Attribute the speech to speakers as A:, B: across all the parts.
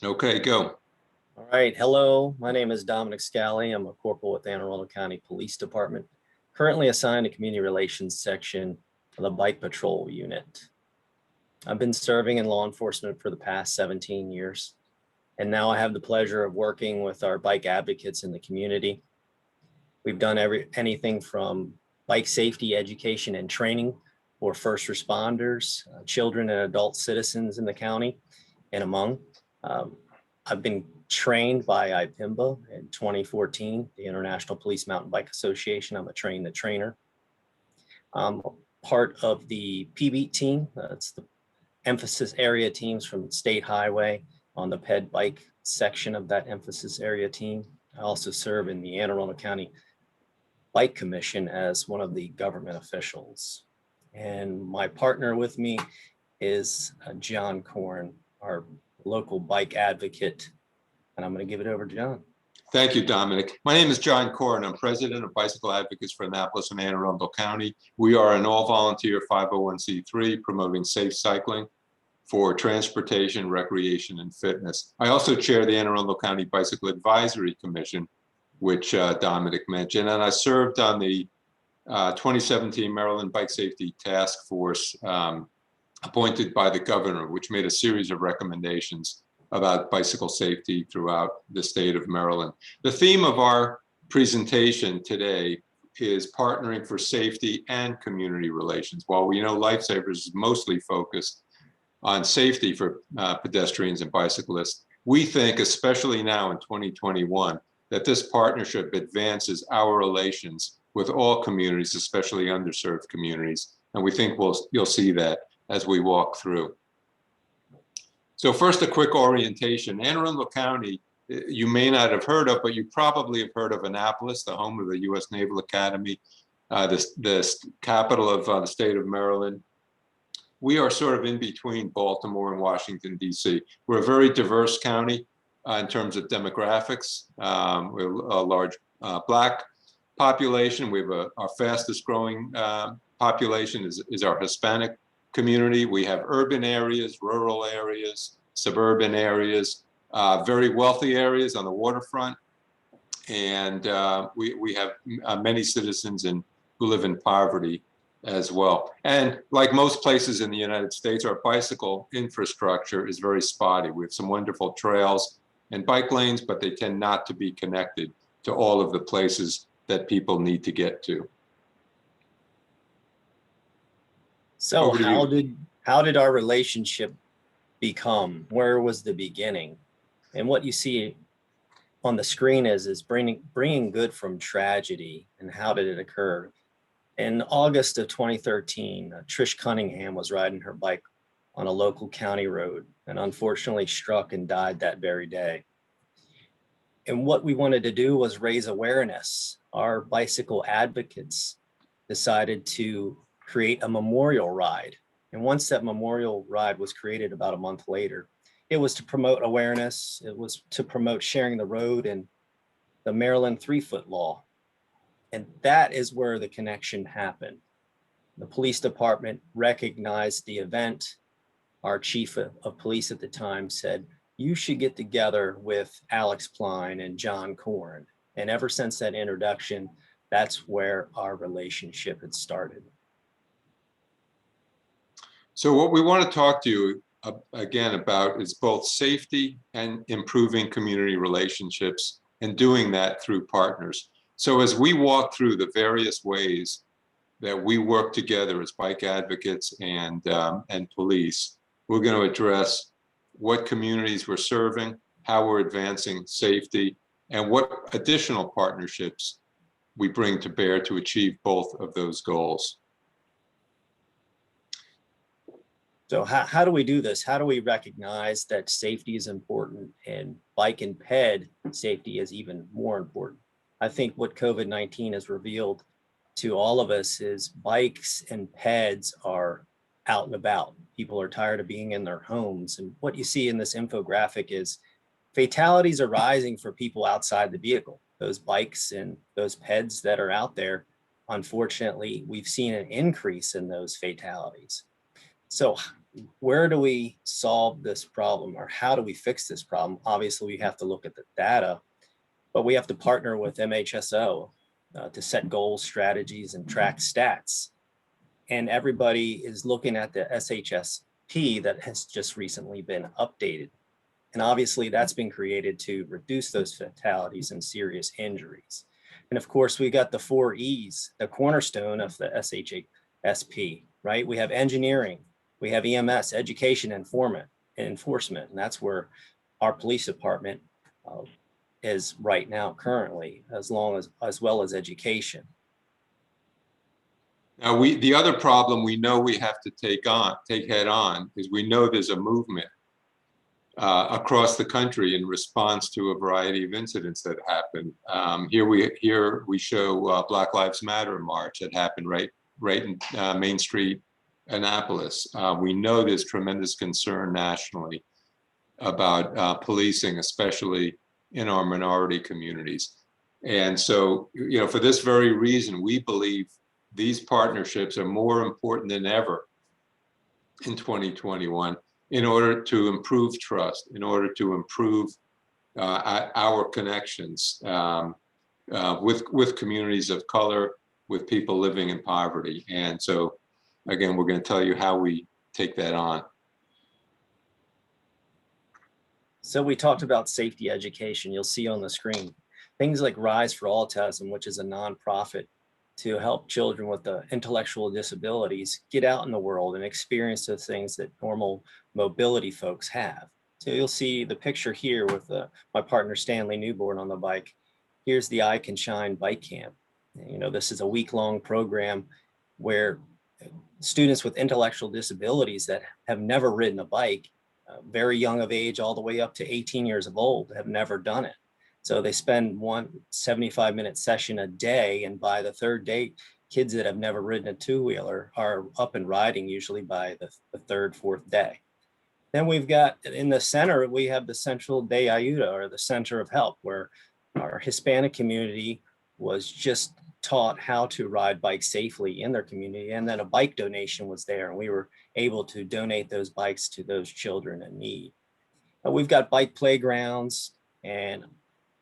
A: Okay, go.
B: All right, hello, my name is Dominic Scali. I'm a corporal with the Arundel County Police Department, currently assigned to Community Relations Section of the Bike Patrol Unit. I've been serving in law enforcement for the past 17 years, and now I have the pleasure of working with our bike advocates in the community. We've done anything from bike safety education and training for first responders, children and adult citizens in the county and among. I've been trained by IPMBA in 2014, the International Police Mountain Bike Association. I'm a train the trainer. I'm part of the PBEAT team. That's the emphasis area teams from State Highway on the Ped bike section of that emphasis area team. I also serve in the Anne Arundel County Bike Commission as one of the government officials. And my partner with me is Jon Korin, our local bike advocate. And I'm going to give it over to Jon.
A: Thank you, Dominic. My name is Jon Korin. I'm president of Bicycle Advocates for Annapolis and Anne Arundel County. We are an all-volunteer 501c3 promoting safe cycling for transportation, recreation, and fitness. I also chair the Anne Arundel County Bicycle Advisory Commission, which Dominic mentioned, and I served on the 2017 Maryland Bike Safety Task Force appointed by the governor, which made a series of recommendations about bicycle safety throughout the state of Maryland. The theme of our presentation today is partnering for safety and community relations. While we know Lifesavers is mostly focused on safety for pedestrians and bicyclists, we think, especially now in 2021, that this partnership advances our relations with all communities, especially underserved communities. And we think you'll see that as we walk through. So first, a quick orientation. Anne Arundel County, you may not have heard of, but you probably have heard of Annapolis, the home of the U.S. Naval Academy, the capital of the state of Maryland. We are sort of in between Baltimore and Washington, D.C. We're a very diverse county in terms of demographics. We have a large Black population. We have our fastest growing population is our Hispanic community. We have urban areas, rural areas, suburban areas, very wealthy areas on the waterfront. And we have many citizens who live in poverty as well. And like most places in the United States, our bicycle infrastructure is very spotty. We have some wonderful trails and bike lanes, but they tend not to be connected to all of the places that people need to get to.
B: So how did our relationship become? Where was the beginning? And what you see on the screen is bringing good from tragedy. And how did it occur? In August of 2013, Trish Cunningham was riding her bike on a local county road and unfortunately struck and died that very day. And what we wanted to do was raise awareness. Our bicycle advocates decided to create a memorial ride. And once that memorial ride was created about a month later, it was to promote awareness. It was to promote sharing the road and the Maryland 3-foot law. And that is where the connection happened. The police department recognized the event. Our chief of police at the time said, you should get together with Alex Pline and Jon Korin. And ever since that introduction, that's where our relationship had started.
A: So what we want to talk to you again about is both safety and improving community relationships, and doing that through partners. So as we walk through the various ways that we work together as bike advocates and police, we're going to address what communities we're serving, how we're advancing safety, and what additional partnerships we bring to bear to achieve both of those goals.
B: So how do we do this? How do we recognize that safety is important and bike and ped safety is even more important? I think what COVID-19 has revealed to all of us is bikes and peds are out and about. People are tired of being in their homes. And what you see in this infographic is fatalities are rising for people outside the vehicle. Those bikes and those peds that are out there, unfortunately, we've seen an increase in those fatalities. So where do we solve this problem, or how do we fix this problem? Obviously, we have to look at the data, but we have to partner with MHSO to set goals, strategies, and track stats. And everybody is looking at the SHSP that has just recently been updated. And obviously that's been created to reduce those fatalities and serious injuries. And of course, we got the 4 E's, the cornerstone of the SHSP, right? We have engineering, we have EMS, education, enforcement, and that's where our police department is right now currently, as well as education.
A: Now, the other problem we know we have to take head on is we know there's a movement across the country in response to a variety of incidents that happen. Here we show Black Lives Matter march that happened right in Main Street, Annapolis. We know there's tremendous concern nationally about policing, especially in our minority communities. And so, for this very reason, we believe these partnerships are more important than ever in 2021 in order to improve trust, in order to improve our connections with communities of color, with people living in poverty. And so, again, we're going to tell you how we take that on.
B: So we talked about safety education. You'll see on the screen things like Rise for Autism, which is a nonprofit to help children with intellectual disabilities get out in the world and experience the things that normal mobility folks have. So you'll see the picture here with my partner Stanley Newborn on the bike. Here's the I Can Shine bike camp. This is a week-long program where students with intellectual disabilities that have never ridden a bike, very young of age, all the way up to 18 years of old, have never done it. So they spend one 75-minute session a day, and by the third day, kids that have never ridden a two-wheeler are up and riding usually by the third, fourth day. Then we've got in the center, we have the Central de Ayuda, or the Center of Help, where our Hispanic community was just taught how to ride bikes safely in their community. And then a bike donation was there, and we were able to donate those bikes to those children in need. We've got bike playgrounds, and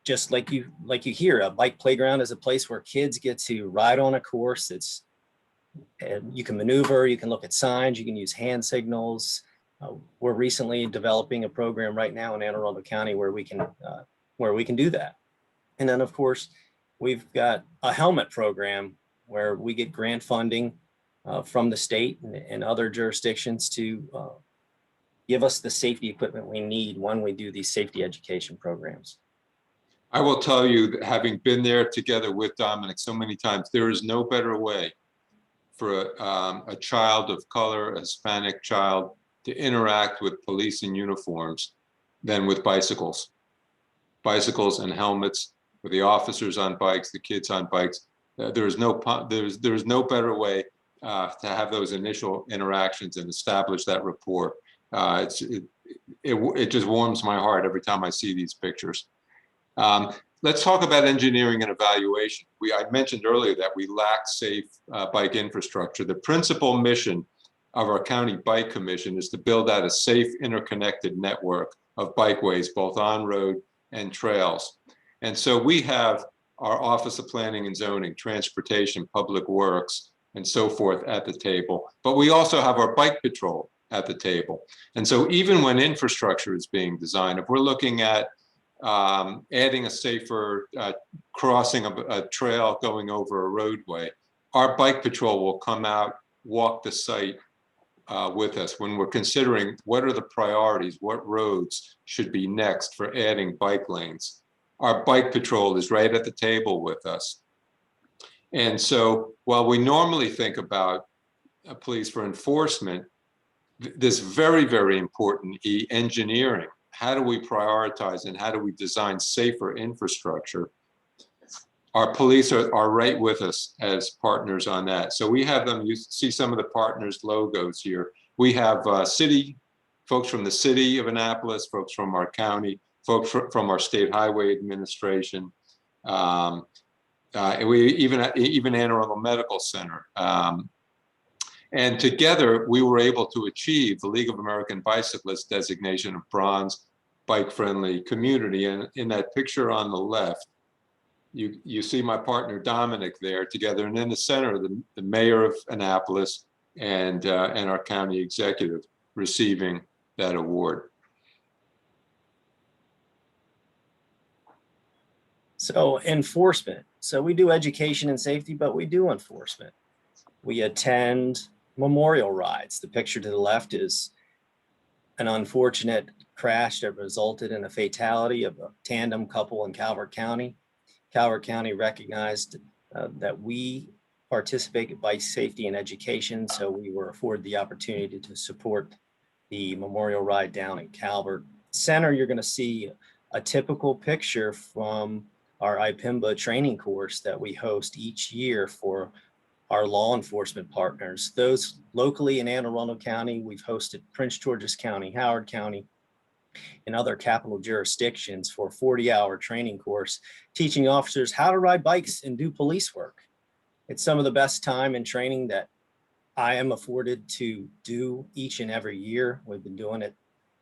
B: just like you hear, a bike playground is a place where kids get to ride on a course. You can maneuver, you can look at signs, you can use hand signals. We're recently developing a program right now in Anne Arundel County where we can do that. And then of course, we've got a helmet program where we get grant funding from the state and other jurisdictions to give us the safety equipment we need when we do these safety education programs.
A: I will tell you that having been there together with Dominic so many times, there is no better way for a child of color, a Hispanic child, to interact with police in uniforms than with bicycles and helmets, with the officers on bikes, the kids on bikes. There's no better way to have those initial interactions and establish that rapport. It just warms my heart every time I see these pictures. Let's talk about engineering and evaluation. I mentioned earlier that we lack safe bike infrastructure. The principal mission of our County Bike Commission is to build out a safe, interconnected network of bikeways, both on road and trails. And so we have our Office of Planning and Zoning, Transportation, Public Works, and so forth at the table. But we also have our Bike Patrol at the table. And so even when infrastructure is being designed, if we're looking at adding a safer crossing of a trail going over a roadway, our Bike Patrol will come out, walk the site with us when we're considering what are the priorities, what roads should be next for adding bike lanes. Our Bike Patrol is right at the table with us. And so while we normally think about police for enforcement, this very, very important engineering. How do we prioritize and how do we design safer infrastructure? Our police are right with us as partners on that. So we have them, you see some of the partners' logos here. We have folks from the city of Annapolis, folks from our county, folks from our state highway administration, and we even Anne Arundel Medical Center. And together, we were able to achieve the League of American Bicyclists designation of bronze bike-friendly community. And in that picture on the left, you see my partner Dominic there together, and in the center, the mayor of Annapolis and our county executive receiving that award.
B: So enforcement. So we do education and safety, but we do enforcement. We attend memorial rides. The picture to the left is an unfortunate crash that resulted in a fatality of a tandem couple in Calvert County. Calvert County recognized that we participate in bike safety and education, so we were afforded the opportunity to support the memorial ride down in Calvert. Center, you're going to see a typical picture from our IPIMBA training course that we host each year for our law enforcement partners. Those locally in Anne Arundel County, we've hosted Prince George's County, Howard County, and other capital jurisdictions for a 40-hour training course, teaching officers how to ride bikes and do police work. It's some of the best time and training that I am afforded to do each and every year. We've been doing it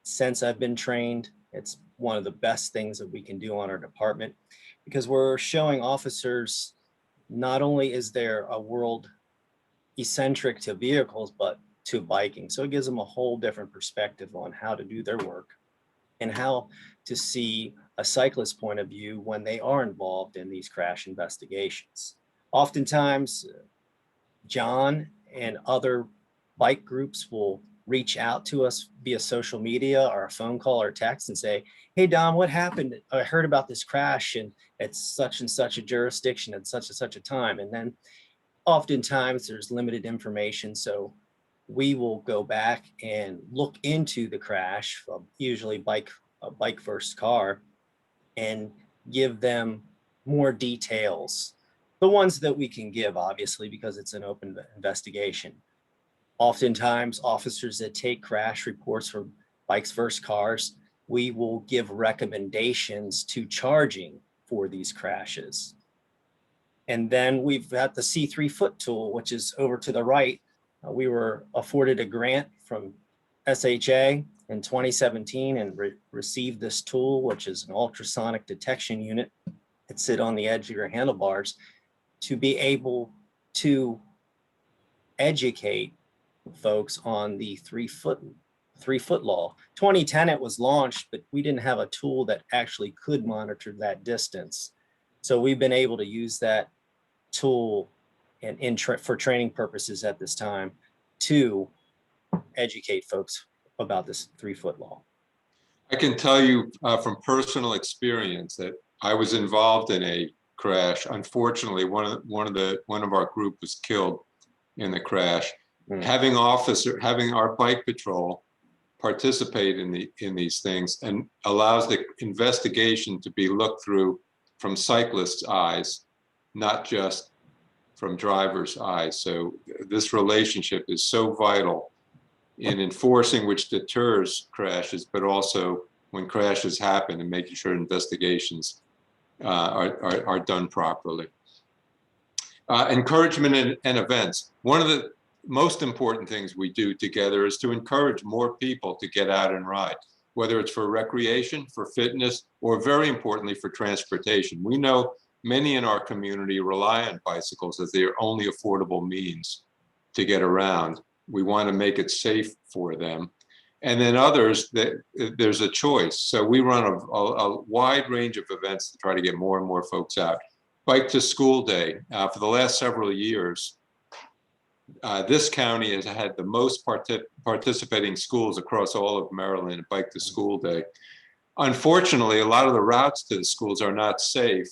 B: since I've been trained. It's one of the best things that we can do on our department, because we're showing officers not only is there a world eccentric to vehicles, but to biking. So it gives them a whole different perspective on how to do their work and how to see a cyclist's point of view when they are involved in these crash investigations. Oftentimes, John and other bike groups will reach out to us via social media or a phone call or text and say, hey, Dom, what happened? I heard about this crash and it's such and such a jurisdiction at such and such a time. And then oftentimes there's limited information. So we will go back and look into the crash, usually a bike first car, and give them more details. The ones that we can give, obviously, because it's an open investigation. Oftentimes, officers that take crash reports from bikes versus cars, we will give recommendations to charging for these crashes. And then we've got the C3 foot tool, which is over to the right. We were afforded a grant from SHA in 2017 and received this tool, which is an ultrasonic detection unit that sit on the edge of your handlebars, to be able to educate folks on the 3 foot law. 2010 it was launched, but we didn't have a tool that actually could monitor that distance. So we've been able to use that tool for training purposes at this time to educate folks about this 3 foot law.
A: I can tell you from personal experience that I was involved in a crash. Unfortunately, one of our group was killed in the crash. Having our bike patrol participate in these things and allows the investigation to be looked through from cyclists' eyes, not just from drivers' eyes. So this relationship is so vital in enforcing, which deters crashes, but also when crashes happen and making sure investigations are done properly. Encouragement and events. One of the most important things we do together is to encourage more people to get out and ride, whether it's for recreation, for fitness, or very importantly, for transportation. We know many in our community rely on bicycles as their only affordable means to get around. We want to make it safe for them. And then others, there's a choice. So we run a wide range of events to try to get more and more folks out. Bike to School Day. For the last several years, this county has had the most participating schools across all of Maryland at Bike to School Day. Unfortunately, a lot of the routes to the schools are not safe,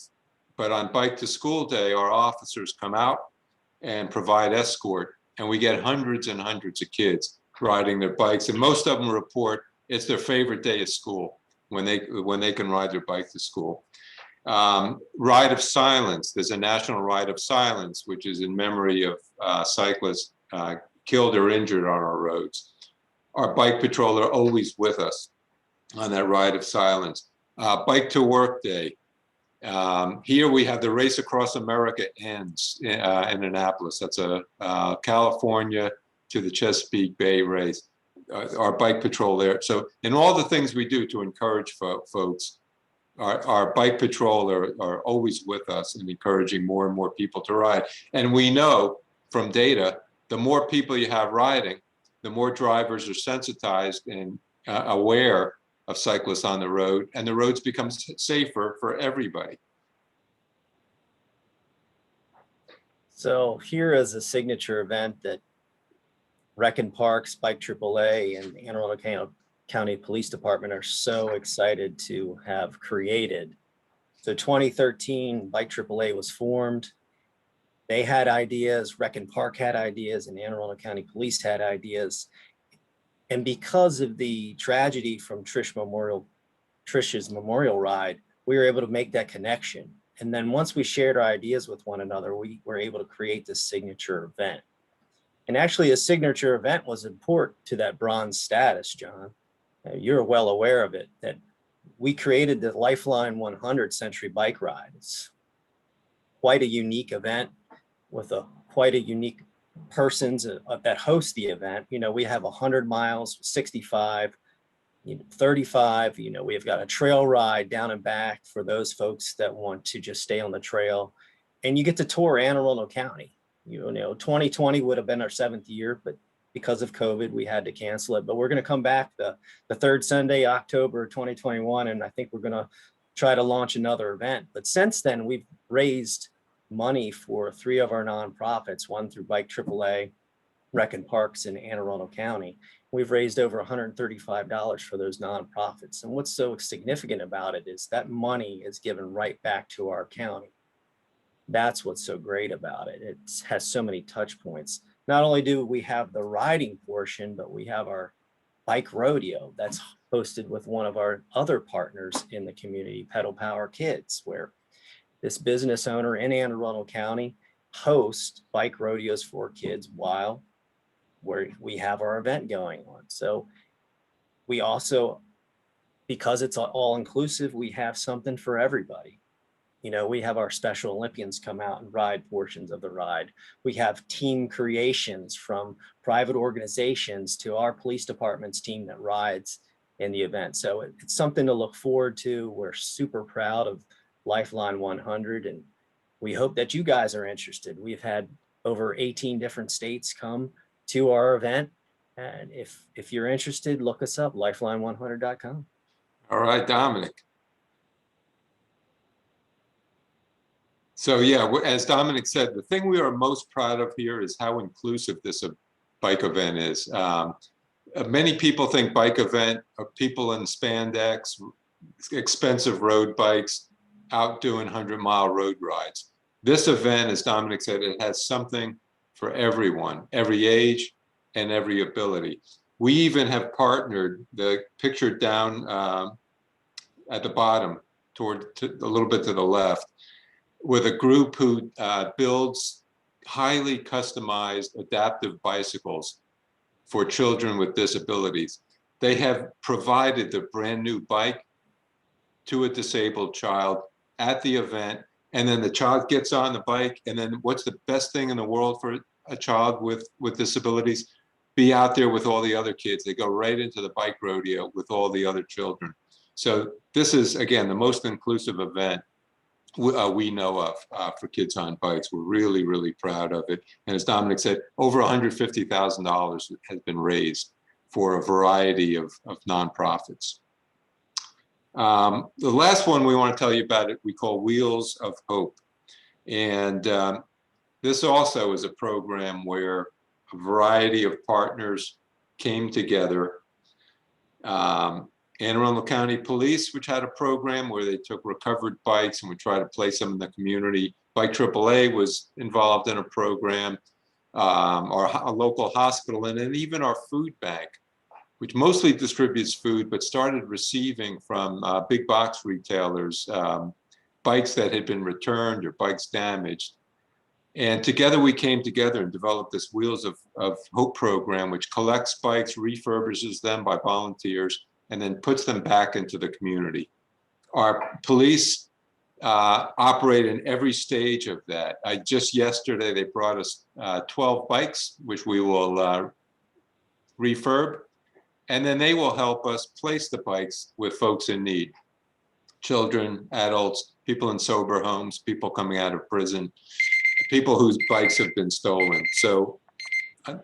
A: but on Bike to School Day, our officers come out and provide escort, and we get hundreds and hundreds of kids riding their bikes, and most of them report it's their favorite day of school when they can ride their bike to school. Ride of Silence. There's a national Ride of Silence, which is in memory of cyclists killed or injured on our roads. Our bike patrol are always with us on that Ride of Silence. Bike to Work Day. Here we have the Race Across America ends in Annapolis. That's a California to the Chesapeake Bay race, our bike patrol there. So in all the things we do to encourage folks, our bike patrol are always with us and encouraging more and more people to ride. And we know from data, the more people you have riding, the more drivers are sensitized and aware of cyclists on the road, and the roads become safer for everybody.
B: So here is a signature event that Rec and Parks, BikeAAA, and Anne Arundel County Police Department are so excited to have created. So 2013, BikeAAA was formed. They had ideas, Rec and Park had ideas, and Anne Arundel County Police had ideas. And because of the tragedy from Trish's memorial ride, we were able to make that connection. And then once we shared our ideas with one another, we were able to create this signature event. And actually, a signature event was important to that bronze status, John. You're well aware of it, that we created the Lifeline 100 Century Bike Ride. It's quite a unique event with quite a unique persons that host the event. You know, we have 100 miles, 65, 35, we've got a trail ride down and back for those folks that want to just stay on the trail. And you get to tour Anne Arundel County. 2020 would have been our 7th year, but because of COVID, we had to cancel it. But we're going to come back the third Sunday, October 2021, and I think we're going to try to launch another event. But since then, we've raised money for 3 of our nonprofits, one through BikeAAA, Rec and Parks in Anne Arundel County. We've raised over $135 for those nonprofits. And what's so significant about it is that money is given right back to our county. That's what's so great about it. It has so many touch points. Not only do we have the riding portion, but we have our bike rodeo that's hosted with one of our other partners in the community, Pedal Power Kids, where this business owner in Anne Arundel County hosts bike rodeos for kids while we have our event going on. So we also, because it's all inclusive, we have something for everybody. We have our Special Olympians come out and ride portions of the ride. We have team creations from private organizations to our police department's team that rides in the event. So it's something to look forward to. We're super proud of Lifeline 100, and we hope that you guys are interested. We've had over 18 different states come to our event. And if you're interested, look us up, lifeline100.com.
A: All right, Dominic. So yeah, as Dominic said, the thing we are most proud of here is how inclusive this bike event is. Many people think bike event of people in spandex, expensive road bikes, out doing 100-mile road rides. This event, as Dominic said, it has something for everyone, every age and every ability. We even have partnered, the picture down at the bottom, a little bit to the left, with a group who builds highly customized adaptive bicycles for children with disabilities. They have provided the brand new bike to a disabled child at the event, and then the child gets on the bike, and then what's the best thing in the world for a child with disabilities? Be out there with all the other kids. They go right into the bike rodeo with all the other children. So this is, again, the most inclusive event we know of for kids on bikes. We're really, really proud of it. And as Dominic said, over $150,000 has been raised for a variety of nonprofits. The last one we want to tell you about, it we call Wheels of Hope. And this also is a program where a variety of partners came together. Anne Arundel County Police, which had a program where they took recovered bikes and would try to place them in the community. BikeAAA was involved in a program, our local hospital, and then even our food bank, which mostly distributes food, but started receiving from big box retailers bikes that had been returned or bikes damaged. And together we came together and developed this Wheels of Hope program, which collects bikes, refurbishes them by volunteers, and then puts them back into the community. Our police operate in every stage of that. Just yesterday, they brought us 12 bikes, which we will refurb, and then they will help us place the bikes with folks in need. Children, adults, people in sober homes, people coming out of prison, people whose bikes have been stolen. So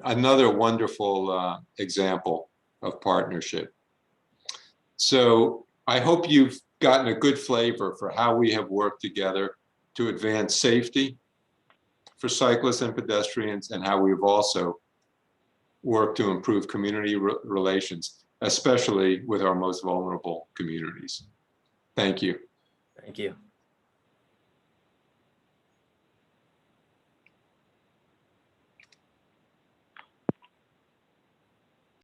A: another wonderful example of partnership. So I hope you've gotten a good flavor for how we have worked together to advance safety for cyclists and pedestrians, and how we've also worked to improve community relations, especially with our most vulnerable communities. Thank you.
B: Thank you.